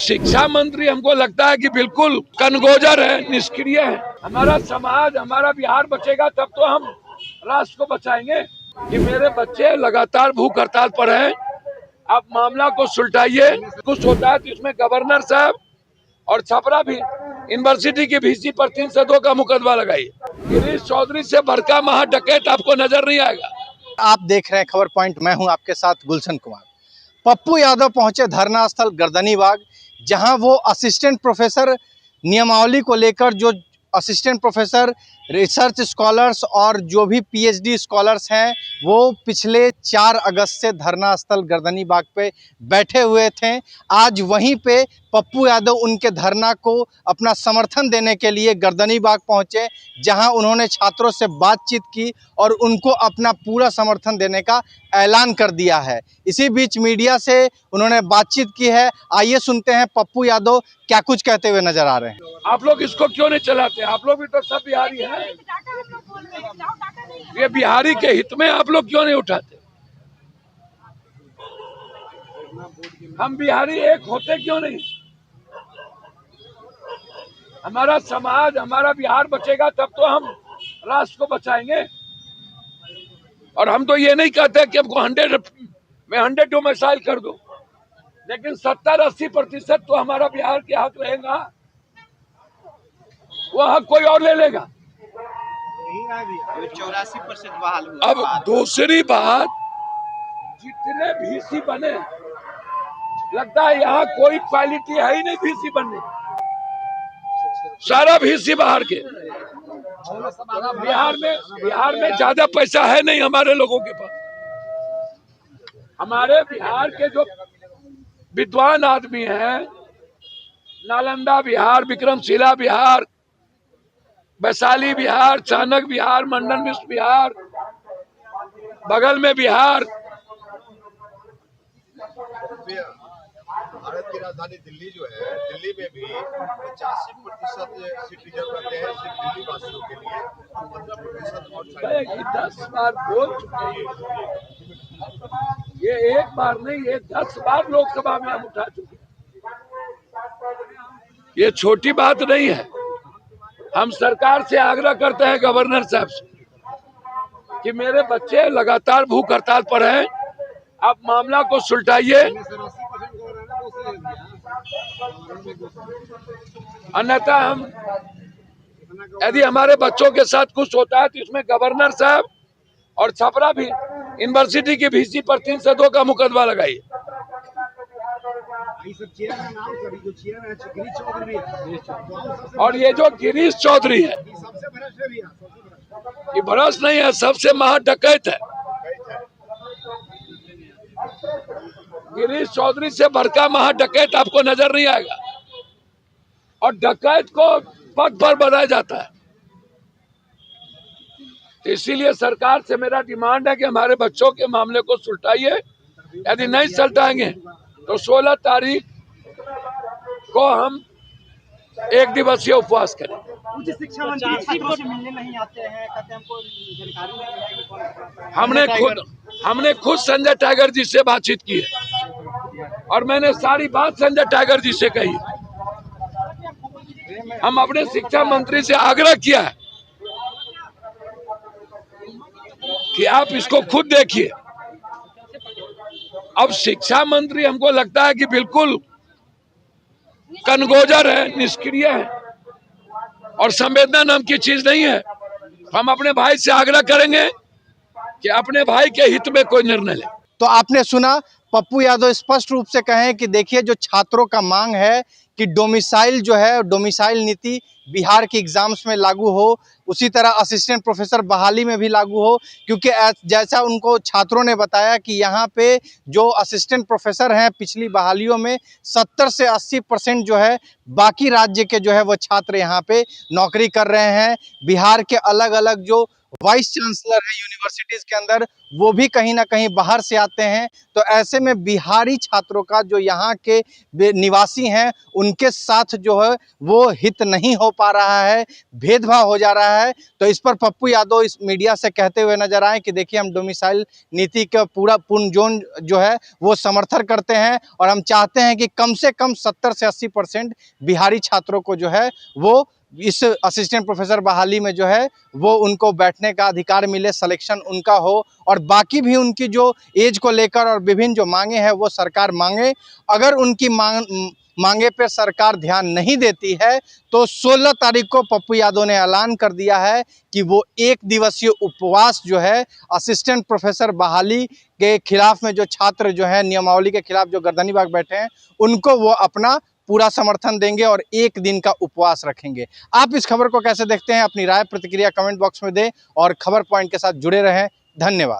शिक्षा मंत्री हमको लगता है कि बिल्कुल कनगोजर है, निष्क्रिय है। हमारा समाज, हमारा बिहार बचेगा तब तो हम राष्ट्र को बचाएंगे। कि मेरे बच्चे लगातार भूख हड़ताल पर हैं, आप मामला को सुलझाइए। कुछ होता है तो इसमें गवर्नर साहब और छपरा भी यूनिवर्सिटी की वीसी पर 302 का मुकदमा लगाइए। गिरीश चौधरी से बड़का महा डकैत आपको नजर नहीं आएगा। आप देख रहे हैं खबर पॉइंट, मैं हूं आपके साथ गुलशन कुमार। पप्पू यादव पहुंचे धरना स्थल गर्दनीबाग, जहां वो असिस्टेंट प्रोफेसर नियमावली को लेकर, जो असिस्टेंट प्रोफेसर, रिसर्च स्कॉलर्स और जो भी पीएचडी स्कॉलर्स हैं, वो पिछले 4 अगस्त से धरना स्थल गर्दनीबाग पे बैठे हुए थे। आज वहीं पे पप्पू यादव उनके धरना को अपना समर्थन देने के लिए गर्दनीबाग पहुंचे, जहां उन्होंने छात्रों से बातचीत की और उनको अपना पूरा समर्थन देने का ऐलान कर दिया है। इसी बीच मीडिया से उन्होंने बातचीत की है। आइए सुनते हैं पप्पू यादव क्या कुछ कहते हुए नजर आ रहे हैं। आप लोग इसको क्यों नहीं चलाते? आप लोग भी तो सब बिहारी हैं। ये बिहारी के हित में आप लोग क्यों नहीं उठाते? हम बिहारी एक होते क्यों नहीं? हमारा समाज, हमारा बिहार बचेगा तब तो हम राष्ट्र को बचाएंगे। और हम तो ये नहीं कहते कि हमको 100 डोमिसाइल कर दो, लेकिन 70-80% तो हमारा बिहार के हक रहेगा। वो हक कोई और ले लेगा। 84% बहाल हुआ। अब दूसरी बात, जितने वीसी बने, लगता है यहाँ कोई क्वालिटी है ही नहीं वीसी बनने। सारा वीसी बाहर के। बिहार में ज्यादा पैसा है नहीं हमारे लोगों के पास। हमारे बिहार के जो विद्वान आदमी हैं, नालंदा बिहार, विक्रमशिला बिहार, वैशाली बिहार, चाणक्य बिहार, मंडन मिश्र बिहार, बगल में बिहार। भारत की राजधानी दिल्ली जो है, दिल्ली में भी 85% सीट रिजर्व करते हैं सिर्फ दिल्ली वासियों के लिए, 15% आउटसाइड। 10 बार बोल चुके हैं, ये एक बार नहीं, ये 10 बार लोकसभा में हम उठा चुके हैं। ये छोटी बात नहीं है। हम सरकार से आग्रह करते हैं, गवर्नर साहब से, कि मेरे बच्चे लगातार भूख हड़ताल पर हैं, आप मामला को सुलझाइए। अन्यथा हम, यदि हमारे बच्चों के साथ कुछ होता है तो इसमें गवर्नर साहब और छपरा भी यूनिवर्सिटी की वीसी पर 302 का मुकदमा लगाइए। और ये जो गिरीश चौधरी है, ये भ्रष्ट नहीं है, सबसे महा डकैत है। गिरीश चौधरी से बड़का महा डकैत आपको नजर नहीं आएगा। और डकैत को पद पर बनाया जाता है। तो इसीलिए सरकार से मेरा डिमांड है कि हमारे बच्चों के मामले को सुलझाइए। यदि नहीं सुलझाएंगे तो 16 तारीख को हम 1 दिवसीय उपवास करें। उच्च शिक्षा मंत्री छात्रों से मिलने नहीं आते हैं, कहते हैं हमको जानकारी नहीं है। हमने खुद संजय टाइगर जी से बातचीत की है और मैंने सारी बात संजय टाइगर जी से कही। हम अपने शिक्षा मंत्री से आग्रह किया है कि आप इसको खुद देखिए। अब शिक्षा मंत्री हमको लगता है कि बिल्कुल कनगोजर है, निष्क्रिय है और संवेदना नाम की चीज नहीं है। हम अपने भाई से आग्रह करेंगे कि अपने भाई के हित में कोई निर्णय ले। तो आपने सुना, पप्पू यादव स्पष्ट रूप से कहें कि देखिए, जो छात्रों का मांग है कि डोमिसाइल जो है, डोमिसाइल नीति बिहार के एग्जाम्स में लागू हो, उसी तरह असिस्टेंट प्रोफेसर बहाली में भी लागू हो। क्योंकि जैसा उनको छात्रों ने बताया कि यहाँ पे जो असिस्टेंट प्रोफेसर हैं, पिछली बहालियों में 70 से 80% जो है बाकी राज्य के जो है वो छात्र यहाँ पे नौकरी कर रहे हैं। बिहार के अलग अलग जो वाइस चांसलर है यूनिवर्सिटीज के अंदर, वो भी कहीं ना कहीं बाहर से आते हैं। तो ऐसे में बिहारी छात्रों का जो यहाँ के निवासी हैं उनके साथ जो है वो हित नहीं हो पा रहा है, भेदभाव हो जा रहा है। तो इस पर पप्पू यादव इस मीडिया से कहते हुए नजर आए कि देखिए, हम डोमिसाइल नीति का पूर्ण जोन जो है वो समर्थन करते हैं और हम चाहते हैं कि कम से कम 70 से 80% बिहारी छात्रों को जो है वो इस असिस्टेंट प्रोफेसर बहाली में जो है वो उनको बैठने का अधिकार मिले, सिलेक्शन उनका हो, और बाकी भी उनकी जो एज को लेकर और विभिन्न जो मांगे हैं वो सरकार मांगे। अगर उनकी मांगे पर सरकार ध्यान नहीं देती है तो 16 तारीख को पप्पू यादव ने ऐलान कर दिया है कि वो 1 दिवसीय उपवास जो है असिस्टेंट प्रोफेसर बहाली के खिलाफ में जो छात्र जो है नियमावली के खिलाफ जो गर्दनीबाग बैठे हैं उनको वो अपना पूरा समर्थन देंगे और 1 दिन का उपवास रखेंगे। आप इस खबर को कैसे देखते हैं? अपनी राय प्रतिक्रिया कमेंट बॉक्स में दें और खबर पॉइंट के साथ जुड़े रहें। धन्यवाद।